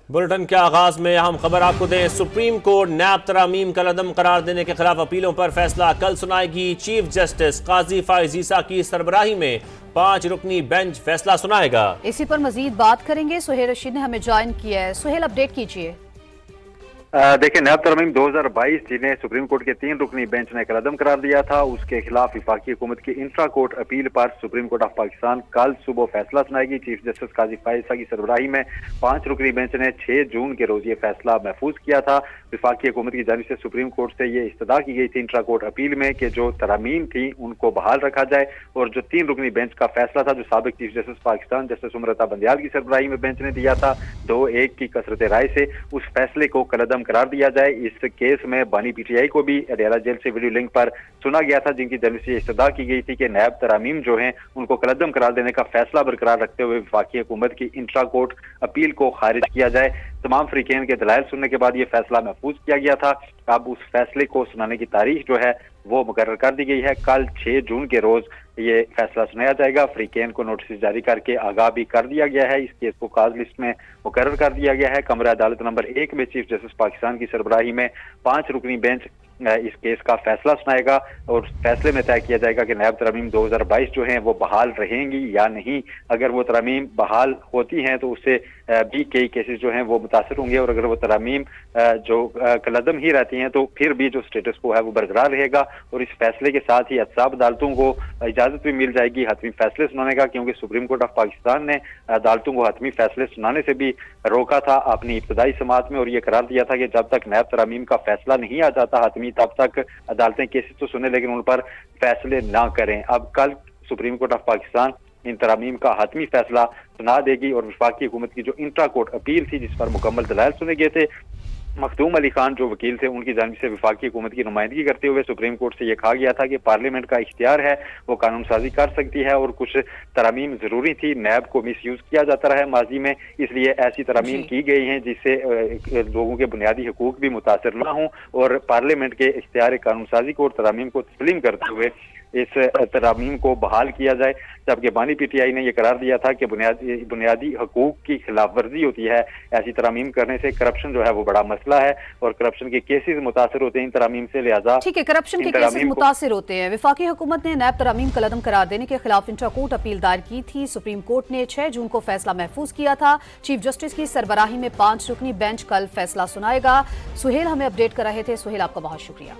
Bulletin کے آغاز میں اہم خبر آپ کو دیں، سپریم کورٹ نیب ترامیم کا لدم قرار دینے کے خلاف اپیلوں پر فیصلہ کل سنائے گی۔ چیف جسٹس قاضی فائز عیسیٰ کی سربراہی میں 5 رکنی بینچ فیصلہ سنائے گا۔ اسی پر مزید بات کریں گے، سہیل رشید نے ہمیں جوائن کیا ہے۔ سہیل، اپڈیٹ کیجئے۔ دیکھیں، نیب ترمیم 2022 جنہیں سپریم کورٹ کے 3 رکنی بینچ نے قلعدم قرار دیا تھا، اس کے خلاف وفاقی حکومت کی intra court appeal per supreme court of Pakistan کل صبح فیصلہ سنائے گی۔ چیف جسٹس قاضی فائز عیسیٰ کی سربراہی میں 5 رکنی بینچ نے 6 جون کے روز یہ فیصلہ محفوظ کیا تھا۔ وفاقی حکومت کی جانب سے سپریم کورٹ سے یہ استدعا کی گئی تھی انٹرا کورٹ اپیل میں کہ جو ترامیم تھیں ان کو بحال رکھا جائے، اور جو 3 رکنی بینچ کا فیصلہ تھا جو سابق chief justice Pakistan justice Umar Ata Bandial کی سربراہی میں بینچ نے دیا تھا 2-1 کی کثرت رائے سے، اس فیصلے کو قلعدم قرار دیا جائے۔ اس کیس میں بانی پی ٹی آئی کو بھی اڈیالہ جیل سے ویڈیو لنک پر سنا گیا تھا، جن کی جانب سے استدعا کی گئی تھی کہ نیب ترامیم جو ہیں ان کو قلعدم قرار دینے کا فیصلہ برقرار رکھتے ہوئے وفاقی حکومت کی انٹرا کورٹ اپیل کو خارج کیا جائے۔ تمام فریقین کے دلائل سننے کے بعد یہ فیصلہ محفوظ کیا گیا تھا۔ اب اس فیصلے کو سنانے کی تاریخ جو ہے وہ مقرر کر دی گئی ہے، کل 6 جون کے روز یہ فیصلہ سنایا جائے گا۔ فریقین کو نوٹس جاری کر کے آگاہ بھی کر دیا گیا ہے، اس کیس کو کاز لسٹ میں مقرر کر دیا گیا ہے۔ کمرہ عدالت نمبر 1 میں چیف جسٹس پاکستان کی سربراہی میں 5 رکنی بینچ اس کیس کا فیصلہ سنائے گا، اور فیصلے میں طے کیا جائے گا کہ نیب ترامیم 2022 جو ہیں وہ بحال رہیں گی یا نہیں۔ اگر وہ ترامیم بحال ہوتی ہیں تو اس سے بھی کئی کیسز جو ہیں وہ متاثر ہوں گے، اور اگر وہ ترامیم جو قلعدم ہی رہتی ہیں تو پھر بھی جو سٹیٹس کو ہے وہ برقرار رہے گا، اور اس فیصلے کے ساتھ ہی احتساب عدالتوں کو اجازت بھی مل جائے گی حتمی فیصلے سنانے کا، کیونکہ سپریم کورٹ آف پاکستان نے عدالتوں کو حتمی فیصلے سنانے سے بھی روکا تھا اپنی ابتدائی سماعت میں، اور یہ قرار دیا تھا کہ جب تک نیب ترامیم کا فیصلہ نہیں آ جاتا حتمی، تب تک عدالتیں کیسز تو سنیں لیکن ان پر فیصلے نہ کریں۔ اب کل سپریم کورٹ آف پاکستان ان ترامیم کا حتمی فیصلہ سنا دے گی، اور وفاقی حکومت کی جو انٹرا کورٹ اپیل تھی جس پر مکمل دلائل سنے گئے تھے، مخدوم علی خان جو وکیل تھے ان کی جانب سے وفاقی حکومت کی نمائندگی کرتے ہوئے سپریم کورٹ سے یہ کہا گیا تھا کہ پارلیمنٹ کا اختیار ہے، وہ قانون سازی کر سکتی ہے، اور کچھ ترامیم ضروری تھی، نیب کو مس یوز کیا جاتا رہا ہے ماضی میں، اس لیے ایسی ترامیم کی گئی ہیں جس سے لوگوں کے بنیادی حقوق بھی متاثر نہ ہوں، اور پارلیمنٹ کے اختیار قانون سازی کو اور ترامیم کو تسلیم کرتے ہوئے اس ترامیم کو بحال کیا جائے۔ جبکہ بانی پی ٹی آئی نے یہ قرار دیا تھا کہ بنیادی حقوق کی خلاف ورزی ہوتی ہے، ایسی ترامیم کرنے سے کرپشن جو ہے وہ بڑا مسئلہ ہے، اور کرپشن کے کیسز متاثر ہوتے ہیں ان ترامیم سے، لہذا ٹھیک ہے، کرپشن کے کیسز متاثر ہوتے ہیں۔ وفاقی حکومت نے نیب ترامیم قلعدم قرار دینے کے خلاف انٹرا کورٹ اپیل دائر کی تھی، سپریم کورٹ نے 6 جون کو فیصلہ محفوظ کیا تھا۔ چیف جسٹس کی سربراہی میں 5 رکنی بینچ کل فیصلہ سنائے گا۔ سہیل ہمیں اپڈیٹ کر رہے تھے، سہیل آپ کا بہت شکریہ۔